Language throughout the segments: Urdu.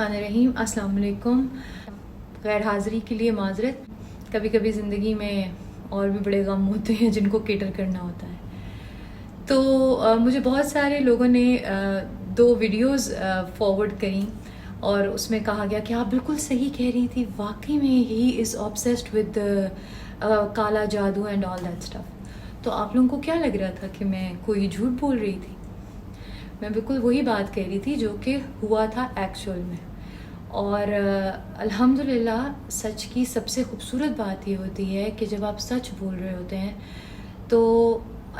الرحمن الرحیم. السلام علیکم. غیر حاضری کے لیے معذرت. کبھی کبھی زندگی میں اور بھی بڑے غم ہوتے ہیں جن کو کیٹر کرنا ہوتا ہے. تو مجھے بہت سارے لوگوں نے 2 ویڈیوز فارورڈ کریں اور اس میں کہا گیا کہ آپ بالکل صحیح کہہ رہی تھی, واقعی میں ہی از آبسیسڈ ود کالا جادو اینڈ آل دیٹ اسٹف. تو آپ لوگوں کو کیا لگ رہا تھا کہ میں کوئی جھوٹ بول رہی تھی؟ میں بالکل وہی بات کہہ رہی تھی جو کہ ہوا تھا ایکچوئل میں. اور الحمدللہ سچ کی سب سے خوبصورت بات یہ ہوتی ہے کہ جب آپ سچ بول رہے ہوتے ہیں تو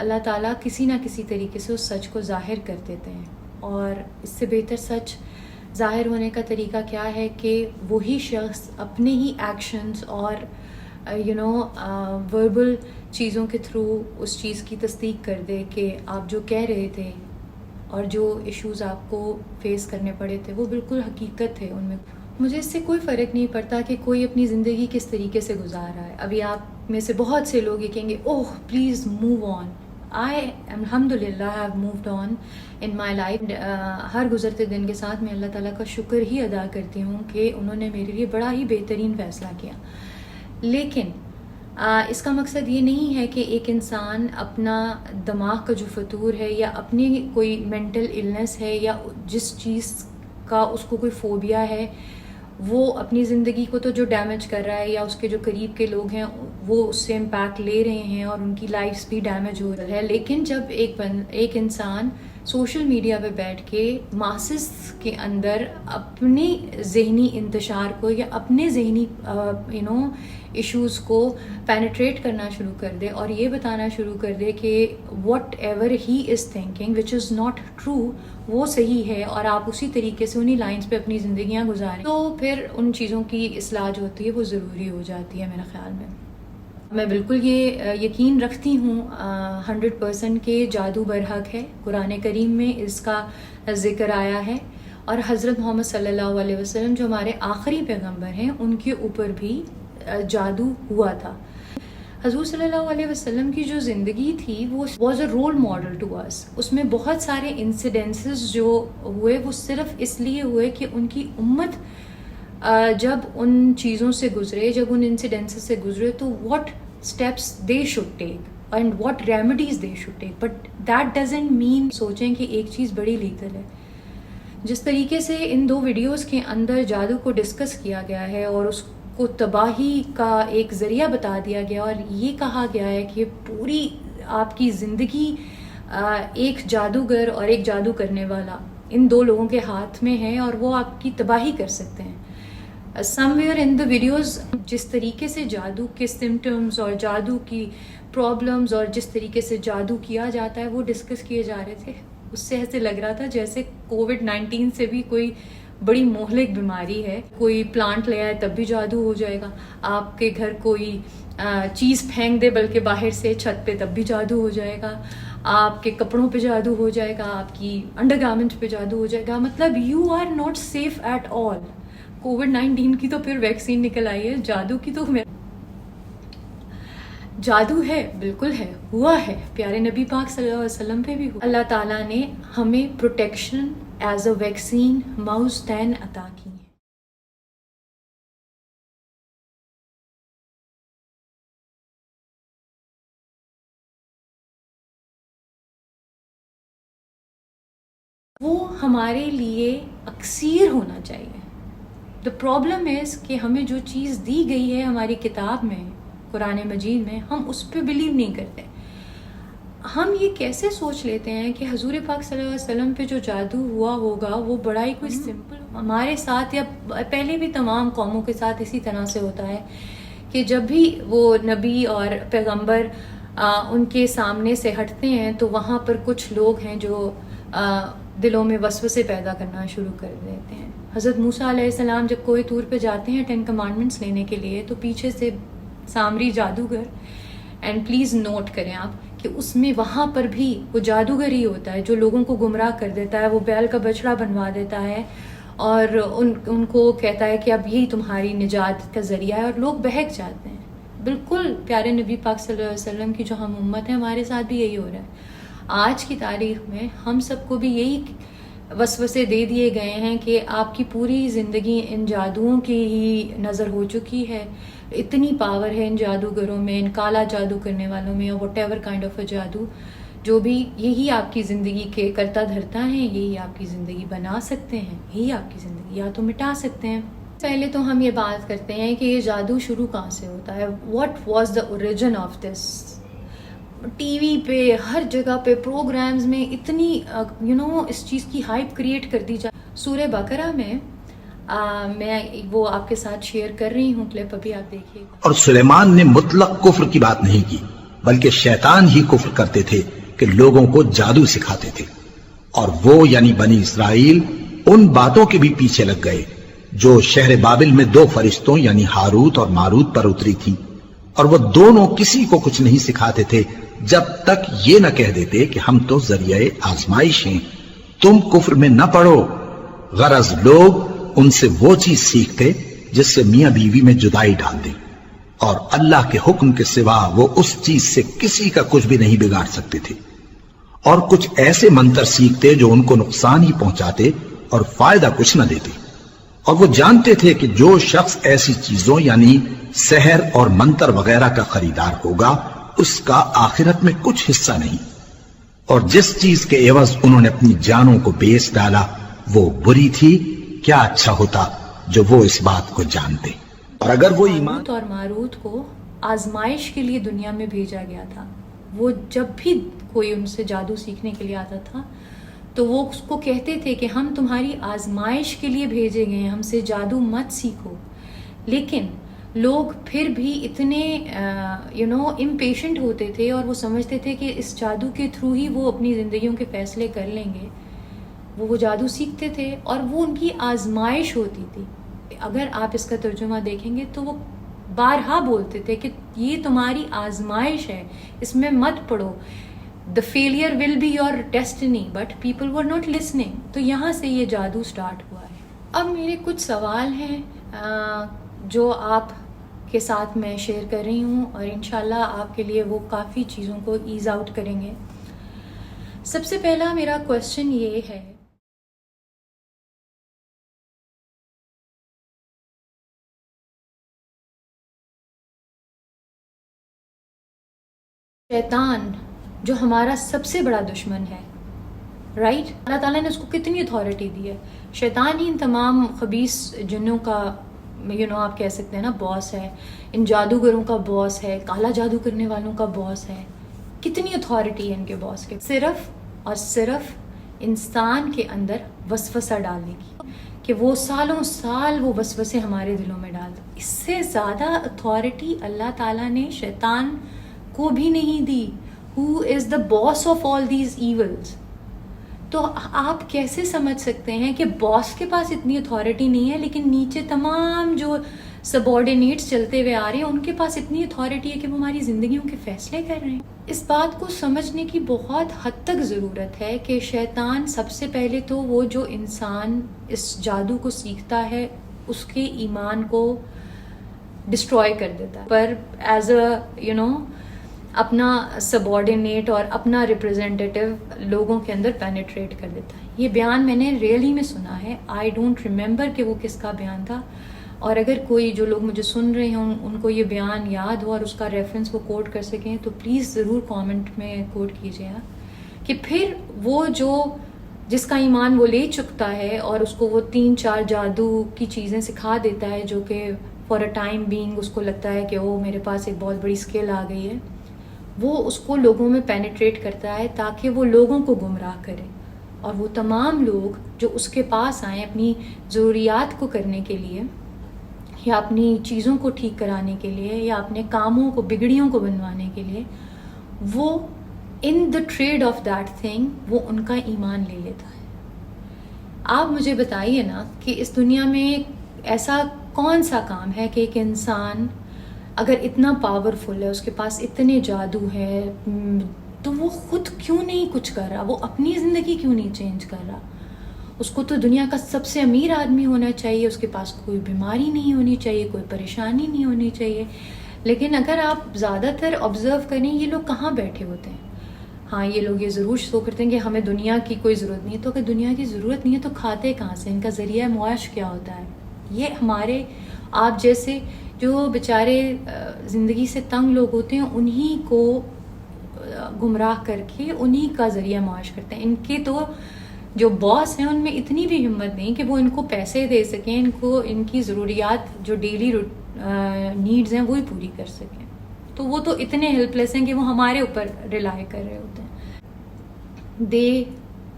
اللہ تعالیٰ کسی نہ کسی طریقے سے اس سچ کو ظاہر کر دیتے ہیں. اور اس سے بہتر سچ ظاہر ہونے کا طریقہ کیا ہے کہ وہی شخص اپنے ہی ایکشنز اور وربل چیزوں کے تھرو اس چیز کی تصدیق کر دے کہ آپ جو کہہ رہے تھے اور جو ایشوز آپ کو فیس کرنے پڑے تھے وہ بالکل حقیقت تھے ان میں. مجھے اس سے کوئی فرق نہیں پڑتا کہ کوئی اپنی زندگی کس طریقے سے گزار رہا ہے. ابھی آپ میں سے بہت سے لوگ یہ کہیں گے اوہ پلیز موو آن. آئی الحمدللہ have moved on in my life. ہر گزرتے دن کے ساتھ میں اللہ تعالیٰ کا شکر ہی ادا کرتی ہوں کہ انہوں نے میرے لیے بڑا ہی بہترین فیصلہ کیا. لیکن اس کا مقصد یہ نہیں ہے کہ ایک انسان اپنا دماغ کا جو فطور ہے یا اپنی کوئی مینٹل النس ہے یا جس چیز کا اس کو کوئی فوبیا ہے وہ اپنی زندگی کو تو جو ڈیمیج کر رہا ہے یا اس کے جو قریب کے لوگ ہیں وہ اس سے امپیکٹ لے رہے ہیں اور ان کی لائفز بھی ڈیمیج ہو رہا ہے. لیکن جب ایک انسان سوشل میڈیا پہ بیٹھ کے ماسز کے اندر اپنی ذہنی انتشار کو یا اپنے ذہنی ایشوز کو پینیٹریٹ کرنا شروع کر دے اور یہ بتانا شروع کر دے کہ what ever he is thinking which is not true وہ صحیح ہے اور آپ اسی طریقے سے انہی لائنز پہ اپنی زندگیاں گزاریں, تو پھر ان چیزوں کی اصلاح جو ہوتی ہے وہ ضروری ہو جاتی ہے میرے خیال میں. میں بالکل یہ یقین رکھتی ہوں 100% کہ جادو برحق ہے. قرآن کریم میں اس کا ذکر آیا ہے اور حضرت محمد صلی اللہ علیہ وسلم جو ہمارے آخری پیغمبر ہیں ان کے اوپر بھی جادو ہوا تھا. حضور صلی اللہ علیہ وسلم کی جو زندگی تھی وہ was a role model to us. اس میں بہت سارے انسیڈنسز جو ہوئے وہ صرف اس لیے ہوئے کہ ان کی امت جب ان چیزوں سے گزرے, جب ان انسیڈنسز سے گزرے تو what steps they should take and what remedies they should take. But that doesn't mean سوچیں کہ ایک چیز بڑی لیتل ہے. جس طریقے سے ان 2 ویڈیوز کے اندر جادو کو ڈسکس کیا گیا ہے اور اس کو تباہی کا ایک ذریعہ بتا دیا گیا اور یہ کہا گیا ہے کہ پوری آپ کی زندگی ایک جادوگر اور ایک جادو کرنے والا ان 2 لوگوں کے ہاتھ میں ہے اور وہ آپ کی تباہی کر سکتے ہیں. سم ویئر ان دا ویڈیوز جس طریقے سے جادو کے سمٹمز اور جادو کی پرابلمز اور جس طریقے سے جادو کیا جاتا ہے وہ ڈسکس کیے جا رہے تھے. اس سے ایسے لگ رہا تھا جیسے کووڈ-19 سے بھی کوئی بڑی مہلک بیماری ہے. کوئی پلانٹ لے آئے تب بھی جادو ہو جائے گا, آپ کے گھر کوئی چیز پھینک دے بلکہ باہر سے چھت پہ تب بھی جادو ہو جائے گا, آپ کے کپڑوں پہ جادو ہو جائے گا, آپ کی انڈر گارمنٹ پہ جادو ہو جائے گا. مطلب you are not safe at all. کووڈ-19 کی تو پھر ویکسین نکل آئی ہے, جادو کی تو جادو ہے, بالکل ہے, ہوا ہے. پیارے نبی پاک صلی اللہ علیہ وسلم پہ بھی ہوا. اللہ تعالیٰ نے ہمیں پروٹیکشن ایز اے ویکسین ماؤز 10 عطا کی ہے. وہ ہمارے لیے اکسیر ہونا چاہیے. دا پرابلم از کہ ہمیں جو چیز دی گئی ہے ہماری کتاب میں قرآن مجید میں ہم اس پہ بلیو نہیں کرتے. ہم یہ کیسے سوچ لیتے ہیں کہ حضور پاک صلی اللہ علیہ وسلم پہ جو جادو ہوا ہوگا وہ بڑا ہی کوئی سمپل. ہمارے ساتھ یا پہلے بھی تمام قوموں کے ساتھ اسی طرح سے ہوتا ہے کہ جب بھی وہ نبی اور پیغمبر ان کے سامنے سے ہٹتے ہیں تو وہاں پر کچھ لوگ ہیں جو دلوں میں وسوسے پیدا کرنا شروع کر دیتے ہیں. حضرت موسیٰ علیہ السلام جب کوئی طور پہ جاتے ہیں 10 کمانڈمنٹس لینے کے لیے تو پیچھے سے سامری جادوگر, اینڈ پلیز نوٹ کریں آپ کہ اس میں وہاں پر بھی وہ جادوگر ہی ہوتا ہے جو لوگوں کو گمراہ کر دیتا ہے. وہ بیل کا بچڑا بنوا دیتا ہے اور ان کو کہتا ہے کہ اب یہی تمہاری نجات کا ذریعہ ہے اور لوگ بہک جاتے ہیں. بالکل پیارے نبی پاک صلی اللہ علیہ وسلم کی جو ہم امت ہے ہمارے ساتھ بھی یہی ہو رہا ہے. آج کی تاریخ میں ہم سب کو بھی یہی وسوسے دے دیے گئے ہیں کہ آپ کی پوری زندگی ان جادوؤں کی ہی نظر ہو چکی ہے. اتنی پاور ہے ان جادوگروں میں، ان کالا جادو کرنے والوں میں، اور وٹ ایور کائنڈ آف اے جادو، جو بھی یہی آپ کی زندگی کے کرتا دھرتا ہیں، یہی آپ کی زندگی بنا سکتے ہیں، یہی آپ کی زندگی یا تو مٹا سکتے ہیں. پہلے تو ہم یہ بات کرتے ہیں کہ یہ جادو شروع کہاں سے ہوتا ہے. What was the origin of this. T V پہ ہر جگہ پہ پروگرامز میں اتنی اس چیز کی ہائپ کریٹ کر دی جائے. سورہ بقرہ میں میں وہ آپ کے ساتھ شیئر کر رہی ہوں کلپ، ابھی آپ دیکھیے. اور سلیمان نے مطلق کفر کی بات نہیں کی، بلکہ شیطان ہی کفر کرتے تھے کہ لوگوں کو جادو سکھاتے تھے. اور وہ یعنی بنی اسرائیل ان باتوں کے بھی پیچھے لگ گئے جو شہر بابل میں 2 فرشتوں یعنی ہاروت اور ماروت پر اتری تھی. اور وہ دونوں کسی کو کچھ نہیں سکھاتے تھے جب تک یہ نہ کہہ دیتے کہ ہم تو ذریعہ آزمائش ہیں، تم کفر میں نہ پڑو. غرض لوگ ان سے وہ چیز سیکھتے جس سے میاں بیوی میں جدائی ڈال دیں، اور اللہ کے حکم کے سوا وہ اس چیز سے کسی کا کچھ بھی نہیں بگاڑ سکتے تھے. اور کچھ ایسے منتر سیکھتے جو ان کو نقصان ہی پہنچاتے اور فائدہ کچھ نہ دیتے. اور وہ جانتے تھے کہ جو شخص ایسی چیزوں یعنی سحر اور منتر وغیرہ کا خریدار ہوگا اس کا آخرت میں کچھ حصہ نہیں. اور جس چیز کے عوض انہوں نے اپنی جانوں کو بیچ ڈالا وہ بری تھی. کیا اچھا ہوتا جو وہ اس بات کو جانتے. اور اگر وہ ایمان ہاروت اور ماروت کو آزمائش کے لیے دنیا میں بھیجا گیا تھا. وہ جب بھی کوئی ان سے جادو سیکھنے کے لیے آتا تھا تو وہ اس کو کہتے تھے کہ ہم تمہاری آزمائش کے لیے بھیجے گئے ہیں، ہم سے جادو مت سیکھو. لیکن لوگ پھر بھی اتنے امپیشنٹ ہوتے تھے اور وہ سمجھتے تھے کہ اس جادو کے تھرو ہی وہ اپنی زندگیوں کے فیصلے کر لیں گے. وہ جادو سیکھتے تھے اور وہ ان کی آزمائش ہوتی تھی. اگر آپ اس کا ترجمہ دیکھیں گے تو وہ بارہا بولتے تھے کہ یہ تمہاری آزمائش ہے، اس میں مت پڑو. The failure will be your destiny, but people were not listening. تو یہاں سے یہ جادو سٹارٹ ہوا ہے. اب میرے کچھ سوال ہیں جو آپ کے ساتھ میں شیئر کر رہی ہوں، اور انشاءاللہ آپ کے لیے وہ کافی چیزوں کو ایز آؤٹ کریں گے. سب سے پہلا میرا کوشچن یہ ہے، شیطان جو ہمارا سب سے بڑا دشمن ہے، رائٹ، اللہ تعالیٰ نے اس کو کتنی اتھارٹی دی ہے. شیطان ہی ان تمام خبیث جنوں کا آپ کہہ سکتے ہیں نا باس ہے، ان جادوگروں کا باس ہے، کالا جادو کرنے والوں کا باس ہے. کتنی اتھارٹی ہے ان کے باس کے. صرف اور صرف انسان کے اندر وسوسہ ڈالنے کی، کہ وہ سالوں سال وہ وسوسے ہمارے دلوں میں ڈال دیں. اس سے زیادہ اتھارٹی اللہ تعالیٰ نے شیطان کو بھی نہیں دی. Who is the boss of all these evils؟ تو آپ کیسے سمجھ سکتے ہیں کہ باس کے پاس اتنی اتھارٹی نہیں ہے لیکن نیچے تمام جو سبارڈینیٹس چلتے ہوئے آ رہے ہیں ان کے پاس اتنی اتھارٹی ہے کہ وہ ہماری زندگیوں کے فیصلے کر رہے ہیں. اس بات کو سمجھنے کی بہت حد تک ضرورت ہے کہ شیطان سب سے پہلے تو وہ جو انسان اس جادو کو سیکھتا ہے اس کے ایمان کو ڈسٹروائے کر دیتا ہے، پر ایز اے اپنا سبارڈینیٹ اور اپنا ریپرزینٹیٹیو لوگوں کے اندر پینیٹریٹ کر دیتا ہے. یہ بیان میں نے ریئلی میں سنا ہے. آئی ڈونٹ ریممبر کہ وہ کس کا بیان تھا، اور اگر کوئی جو لوگ مجھے سن رہے ہوں ان کو یہ بیان یاد ہو اور اس کا ریفرنس وہ کوٹ کر سکیں تو پلیز ضرور کامنٹ میں کوٹ کیجیے گا. کہ پھر وہ جس کا ایمان وہ لے چکتا ہے اور اس کو وہ 3-4 جادو کی چیزیں سکھا دیتا ہے جو کہ فار اے ٹائم بینگ اس کو لگتا ہے کہ میرے پاس ایک بہت بڑی اسکل آ گئی ہے، وہ اس کو لوگوں میں پینیٹریٹ کرتا ہے تاکہ وہ لوگوں کو گمراہ کرے. اور وہ تمام لوگ جو اس کے پاس آئیں اپنی ضروریات کو کرنے کے لیے یا اپنی چیزوں کو ٹھیک کرانے کے لیے یا اپنے کاموں کو بگڑیوں کو بنوانے کے لیے، وہ ان دا ٹریڈ آف دیٹ تھنگ وہ ان کا ایمان لے لیتا ہے. آپ مجھے بتائیے نا کہ اس دنیا میں ایسا کون سا کام ہے کہ ایک انسان اگر اتنا پاورفل ہے، اس کے پاس اتنے جادو ہے، تو وہ خود کیوں نہیں کچھ کر رہا؟ وہ اپنی زندگی کیوں نہیں چینج کر رہا؟ اس کو تو دنیا کا سب سے امیر آدمی ہونا چاہیے، اس کے پاس کوئی بیماری نہیں ہونی چاہیے، کوئی پریشانی نہیں ہونی چاہیے. لیکن اگر آپ زیادہ تر آبزرو کریں یہ لوگ کہاں بیٹھے ہوتے ہیں؟ ہاں یہ لوگ یہ ضرور شو کرتے ہیں کہ ہمیں دنیا کی کوئی ضرورت نہیں ہے. تو اگر دنیا کی ضرورت نہیں ہے تو کھاتے کہاں سے؟ ان کا ذریعہ معاش کیا ہوتا ہے؟ یہ ہمارے آپ جیسے جو بیچارے زندگی سے تنگ لوگ ہوتے ہیں انہی کو گمراہ کر کے انہی کا ذریعہ معاش کرتے ہیں. ان کے تو جو باس ہیں ان میں اتنی بھی ہمت نہیں کہ وہ ان کو پیسے دے سکیں، ان کو ان کی ضروریات جو ڈیلی نیڈز ہیں وہی پوری کر سکیں. تو وہ تو اتنے ہیلپ لیس ہیں کہ وہ ہمارے اوپر ریلائی کر رہے ہوتے ہیں. دے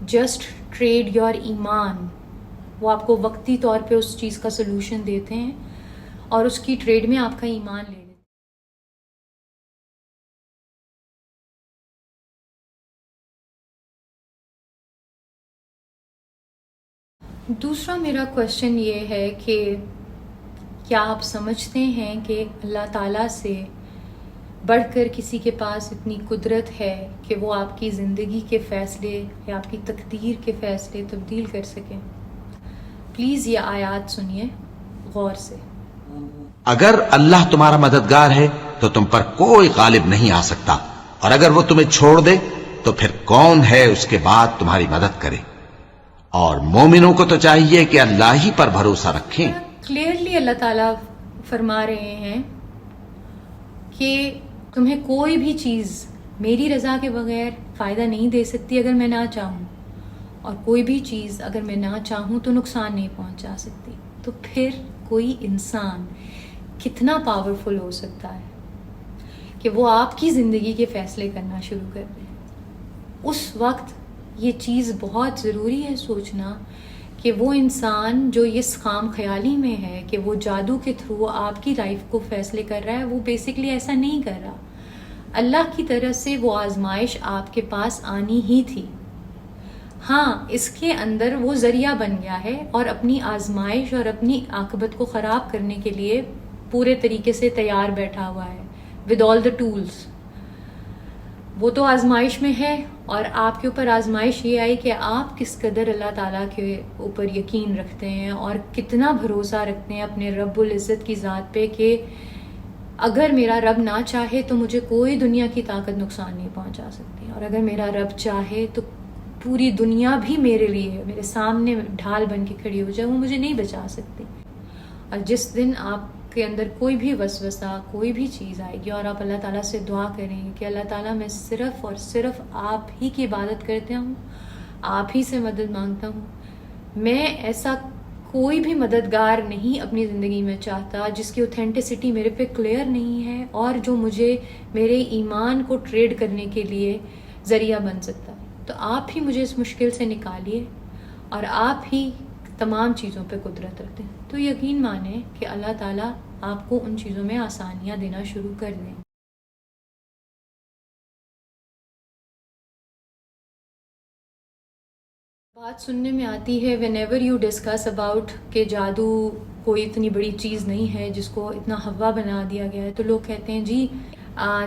جسٹ ٹریڈ یور ایمان. وہ آپ کو وقتی طور پہ اس چیز کا سلوشن دیتے ہیں اور اس کی ٹریڈ میں آپ کا ایمان لے لیتے ہیں. دوسرا میرا کویشچن یہ ہے کہ کیا آپ سمجھتے ہیں کہ اللہ تعالیٰ سے بڑھ کر کسی کے پاس اتنی قدرت ہے کہ وہ آپ کی زندگی کے فیصلے یا آپ کی تقدیر کے فیصلے تبدیل کر سکیں؟ پلیز یہ آیات سنیے غور سے. اگر اللہ تمہارا مددگار ہے تو تم پر کوئی غالب نہیں آ سکتا، اور اگر وہ تمہیں چھوڑ دے تو پھر کون ہے اس کے بعد تمہاری مدد کرے. اور مومنوں کو تو چاہیے کہ اللہ ہی پر بھروسہ رکھیں. کلیئرلی اللہ تعالیٰ فرما رہے ہیں کہ تمہیں کوئی بھی چیز میری رضا کے بغیر فائدہ نہیں دے سکتی اگر میں نہ چاہوں، اور کوئی بھی چیز اگر میں نہ چاہوں تو نقصان نہیں پہنچا سکتی. تو پھر کوئی انسان کتنا پاورفل ہو سکتا ہے کہ وہ آپ کی زندگی کے فیصلے کرنا شروع کر دے. اس وقت یہ چیز بہت ضروری ہے سوچنا کہ وہ انسان جو اس خام خیالی میں ہے کہ وہ جادو کے تھرو آپ کی لائف کو فیصلے کر رہا ہے، وہ بیسکلی ایسا نہیں کر رہا. اللہ کی طرف سے وہ آزمائش آپ کے پاس آنی ہی تھی. ہاں اس کے اندر وہ ذریعہ بن گیا ہے اور اپنی آزمائش اور اپنی عاقبت کو خراب کرنے کے لیے پورے طریقے سے تیار بیٹھا ہوا ہے ود آل دا ٹولز. وہ تو آزمائش میں ہے، اور آپ کے اوپر آزمائش یہ آئی کہ آپ کس قدر اللہ تعالیٰ کے اوپر یقین رکھتے ہیں اور کتنا بھروسہ رکھتے ہیں اپنے رب العزت کی ذات پہ کہ اگر میرا رب نہ چاہے تو مجھے کوئی دنیا کی طاقت نقصان نہیں پہنچا سکتی، اور اگر میرا رب چاہے تو پوری دنیا بھی میرے لیے میرے سامنے ڈھال بن کے کھڑی ہو جائے، وہ مجھے نہیں بچا سکتی. اور جس دن آپ کے اندر کوئی بھی وسوسہ کوئی بھی چیز آئے گی اور آپ اللہ تعالیٰ سے دعا کریں گے کہ اللہ تعالیٰ میں صرف اور صرف آپ ہی کی عبادت کرتا ہوں، آپ ہی سے مدد مانگتا ہوں، میں ایسا کوئی بھی مددگار نہیں اپنی زندگی میں چاہتا جس کی اوتھینٹسٹی میرے پہ کلیئر نہیں ہے اور جو مجھے میرے ایمان کو ٹریڈ کرنے کے لیے ذریعہ بن سکتا. تو آپ ہی مجھے اس مشکل سے نکالیے، اور آپ ہی تمام چیزوں پہ قدرت رکھتے ہیں. تو یقین مانیں کہ اللہ تعالیٰ آپ کو ان چیزوں میں آسانیاں دینا شروع کر دیں. بات سننے میں آتی ہے whenever you discuss about کہ جادو کوئی اتنی بڑی چیز نہیں ہے جس کو اتنا ہوا بنا دیا گیا ہے، تو لوگ کہتے ہیں جی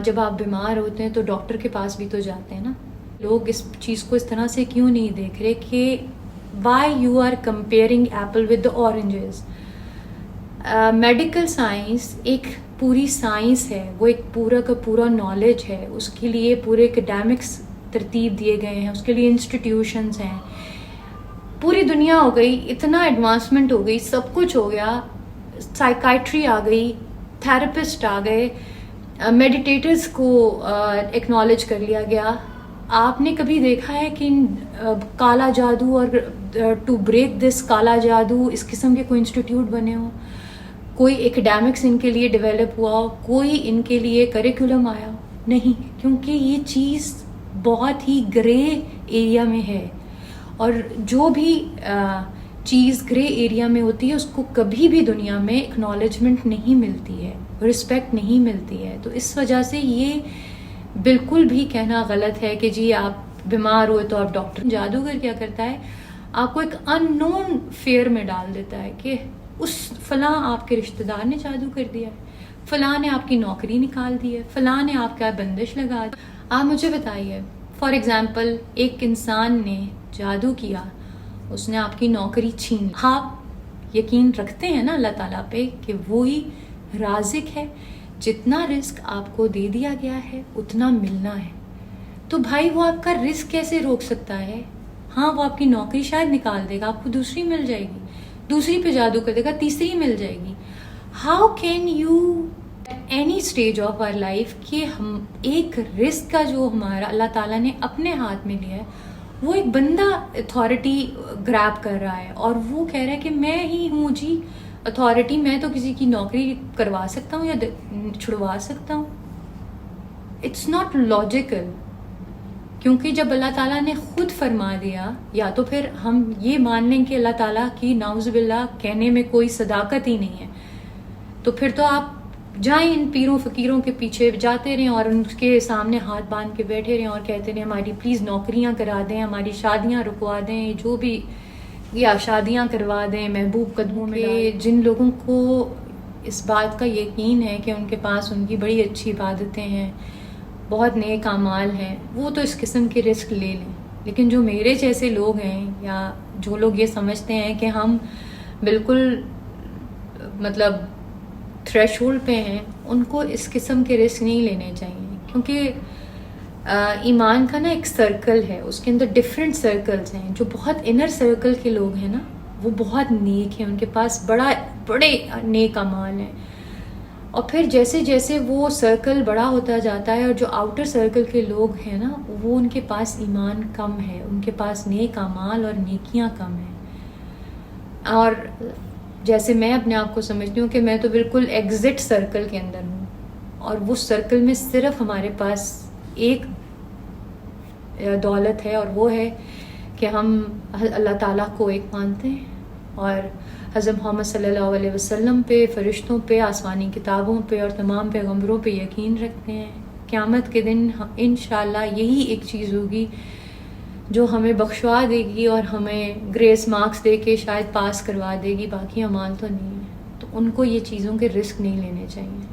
جب آپ بیمار ہوتے ہیں تو ڈاکٹر کے پاس بھی تو جاتے ہیں نا. لوگ اس چیز کو اس طرح سے کیوں نہیں دیکھ رہے کہ why you are comparing apple with the oranges. Medical science ایک پوری سائنس ہے، وہ ایک پورا کا پورا نالج ہے، اس کے لیے پورے اکیڈیمکس ترتیب دیے گئے ہیں، اس کے لیے انسٹیٹیوشنز ہیں. پوری دنیا ہو گئی، اتنا ایڈوانسمنٹ ہو گئی، سب کچھ ہو گیا، سائیکائٹری آ گئی، تھراپسٹ آ گئے، میڈیٹیٹرز کو ایکنالج کر لیا گیا. آپ نے کبھی دیکھا ہے کہ کالا جادو اور ٹو بریک دس کالا جادو اس قسم کے کوئی انسٹیٹیوٹ بنے ہوں، کوئی ایکڈیمکس ان کے لیے ڈیولپ ہوا ہو، کوئی ان کے لیے کریکولم آیا؟ نہیں، کیونکہ یہ چیز بہت ہی گرے ایریا میں ہے، اور جو بھی چیز گرے ایریا میں ہوتی ہے اس کو کبھی بھی دنیا میں اکنالجمنٹ نہیں ملتی ہے، رسپیکٹ نہیں ملتی ہے. تو اس وجہ سے یہ بالکل بھی کہنا غلط ہے کہ جی آپ بیمار ہوئے تو آپ ڈاکٹر. جادوگر کیا کرتا ہے، آپ کو ایک ان نون فیئر میں ڈال دیتا ہے کہ اس فلاں آپ کے رشتہ دار نے جادو کر دیا ہے، فلاں نے آپ کی نوکری نکال دی ہے، فلاں نے آپ کا بندش لگا دی. آپ مجھے بتائیے فار ایگزامپل ایک انسان نے جادو کیا، اس نے آپ کی نوکری چھین. آپ یقین رکھتے ہیں نا اللہ تعالیٰ پہ کہ وہی رازق ہے، جتنا رزق آپ کو دے دیا گیا ہے اتنا ملنا ہے. تو بھائی وہ آپ کا رزق کیسے روک سکتا ہے؟ ہاں وہ آپ کی نوکری شاید نکال دے گا، آپ کو دوسری مل جائے گی، دوسری پہ جادو کر دے گا، تیسری مل جائے گی. How can you any stage of our life کہ ہم ایک رزق کا جو ہمارا اللہ تعالیٰ نے اپنے ہاتھ میں لیا ہے وہ ایک بندہ اتھارٹی گریب کر رہا ہے اور وہ کہہ رہا ہے کہ میں ہی ہوں جی اتھارٹی، میں تو کسی کی نوکری کروا سکتا ہوں یا چھڑوا سکتا ہوں. It's not logical. کیونکہ جب اللہ تعالیٰ نے خود فرما دیا، یا تو پھر ہم یہ مان لیں کہ اللہ تعالیٰ کی نعوذ باللہ کہنے میں کوئی صداقت ہی نہیں ہے، تو پھر تو آپ جائیں ان پیروں فقیروں کے پیچھے جاتے رہیں اور ان کے سامنے ہاتھ باندھ کے بیٹھے رہیں اور کہتے رہیں ہماری پلیز نوکریاں کرا دیں، ہماری شادیاں رکوا دیں، جو بھی یا شادیاں کروا دیں محبوب قدموں میں. جن لوگوں کو اس بات کا یقین ہے کہ ان کے پاس ان کی بڑی اچھی عبادتیں ہیں، بہت نیک اعمال ہیں، وہ تو اس قسم کے رزق لے لیں. لیکن جو میرے جیسے لوگ ہیں یا جو لوگ یہ سمجھتے ہیں کہ ہم بالکل مطلب تھریش ہولڈ پہ ہیں، ان کو اس قسم کے رسک نہیں لینے چاہیے. کیونکہ ایمان کا نا ایک سرکل ہے، اس کے اندر ڈفرینٹ سرکلز ہیں. جو بہت انر سرکل کے لوگ ہیں نا وہ بہت نیک ہیں، ان کے پاس بڑے نیک اعمال ہیں. اور پھر جیسے جیسے وہ سرکل بڑا ہوتا جاتا ہے اور جو آؤٹر سرکل کے لوگ ہیں نا وہ ان کے پاس ایمان کم ہے، ان کے پاس نیک اعمال اور نیکیاں کم ہیں. اور جیسے میں اپنے آپ کو سمجھتی ہوں کہ میں تو بالکل ایگزٹ سرکل کے اندر ہوں، اور وہ سرکل میں صرف ہمارے پاس ایک دولت ہے اور وہ ہے کہ ہم اللہ تعالیٰ کو ایک مانتے ہیں اور حضرت محمد صلی اللہ علیہ وسلم پہ، فرشتوں پہ، آسمانی کتابوں پہ اور تمام پیغمبروں پہ یقین رکھتے ہیں. قیامت کے دن انشاءاللہ یہی ایک چیز ہوگی جو ہمیں بخشوا دے گی اور ہمیں گریس مارکس دے کے شاید پاس کروا دے گی، باقی اعمال تو نہیں ہے. تو ان کو یہ چیزوں کے رسک نہیں لینے چاہیے،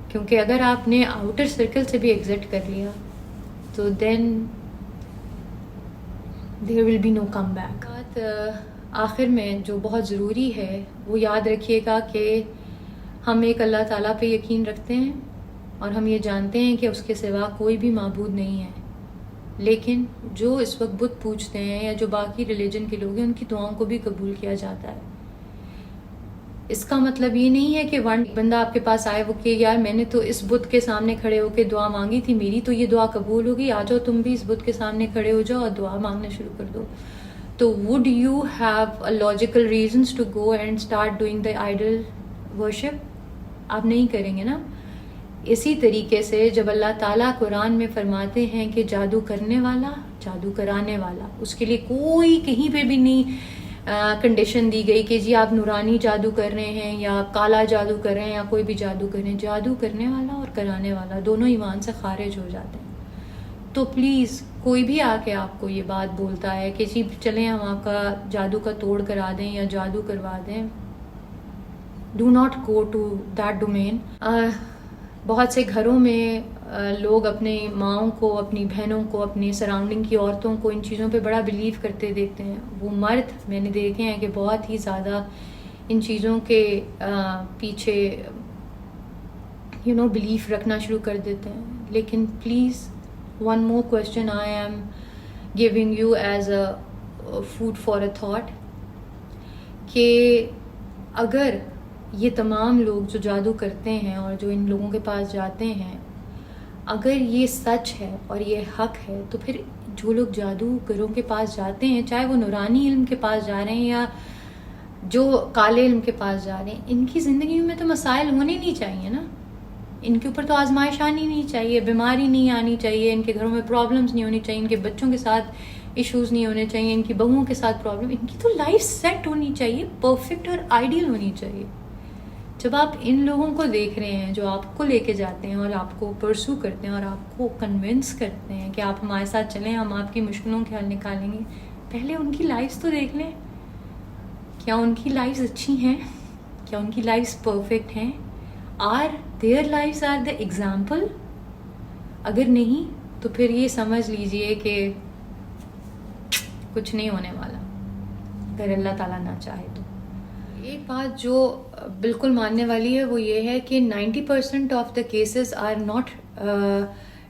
کیونکہ اگر آپ نے آؤٹر سرکل سے بھی ایگزٹ کر لیا تو دین دیر will be know come back. آخر میں جو بہت ضروری ہے وہ یاد رکھیے گا کہ ہم ایک اللہ تعالیٰ پہ یقین رکھتے ہیں اور ہم یہ جانتے ہیں کہ اس کے سوا کوئی بھی معبود نہیں ہے. لیکن جو اس وقت بت پوجتے ہیں یا جو باقی ریلیجن کے لوگ ہیں ان کی دعاؤں کو بھی قبول کیا جاتا ہے. اس کا مطلب یہ نہیں ہے کہ ون بندہ آپ کے پاس آئے وہ کہ یار میں نے تو اس بت کے سامنے کھڑے ہو کے دعا مانگی تھی، میری تو یہ دعا قبول ہوگی، آ جاؤ تم بھی اس بت کے سامنے کھڑے ہو جاؤ اور دعا مانگنا شروع کر دو. تو would you have a logical reasons to go and start doing the idol worship؟ آپ نہیں کریں گے نا. اسی طریقے سے جب اللہ تعالیٰ قرآن میں فرماتے ہیں کہ جادو کرنے والا، جادو کرانے والا، اس کے لیے کوئی کہیں پہ بھی نہیں کنڈیشن دی گئی کہ جی آپ نورانی جادو کر رہے ہیں یا کالا جادو کر رہے ہیں یا کوئی بھی جادو کر رہے ہیں. جادو کرنے والا اور کرانے والا دونوں ایمان سے خارج ہو جاتے ہیں. تو پلیز کوئی بھی آ کے آپ کو یہ بات بولتا ہے کہ جی چلیں ہم آپ کا جادو کا توڑ کرا دیں یا جادو کروا دیں، do not go to that domain. بہت سے گھروں میں لوگ اپنی ماؤں کو، اپنی بہنوں کو، اپنی سراؤنڈنگ کی عورتوں کو ان چیزوں پہ بڑا بلیو کرتے دیکھتے ہیں. وہ مرد میں نے دیکھے ہیں کہ بہت ہی زیادہ ان چیزوں کے پیچھے بلیف رکھنا شروع کر دیتے ہیں. لیکن please one more question I am giving you as a food for a thought کہ اگر یہ تمام لوگ جو جادو کرتے ہیں اور جو ان لوگوں کے پاس جاتے ہیں اگر یہ سچ ہے اور یہ حق ہے تو پھر جو لوگ جادوگروں کے پاس جاتے ہیں، چاہے وہ نورانی علم کے پاس جا رہے ہیں یا جو کالے علم کے پاس جا رہے ہیں، ان کی زندگی میں تو مسائل ہونے نہیں چاہیے نا. ان کے اوپر تو آزمائش آنی نہیں چاہیے، بیماری نہیں آنی چاہیے، ان کے گھروں میں پرابلمز نہیں ہونی چاہیے، ان کے بچوں کے ساتھ ایشوز نہیں ہونے چاہیے، ان کی بہوؤں کے ساتھ پرابلم. ان کی تو لائف سیٹ ہونی چاہیے، پرفیکٹ اور آئیڈیل ہونی چاہیے. جب آپ ان لوگوں کو دیکھ رہے ہیں جو آپ کو لے کے جاتے ہیں اور آپ کو پرسو کرتے ہیں اور آپ کو کنونس کرتے ہیں کہ آپ ہمارے ساتھ چلیں، ہم آپ کی مشکلوں کے حل نکالیں گے، پہلے ان کی لائفز تو دیکھ لیں. کیا ان کی لائفز اچھی ہیں؟ کیا ان کی لائفز پرفیکٹ ہیں؟ Are their lives are the example? اگر نہیں تو پھر یہ سمجھ لیجئے کہ کچھ نہیں ہونے والا اگر اللہ تعالیٰ نہ چاہے تو. ایک بات جو بالکل ماننے والی ہے وہ یہ ہے کہ 90% of the cases are not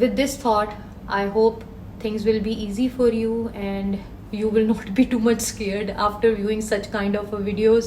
with this thought, I hope things will be easy for you and you will not be too much scared after viewing such kind of videos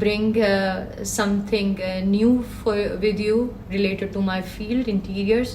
bring something new with you related to my field, interiors,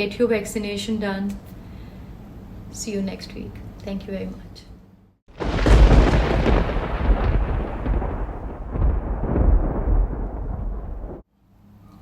get your vaccination done. See you next week. Thank you very much.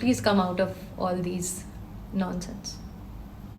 Please come out of all these nonsense.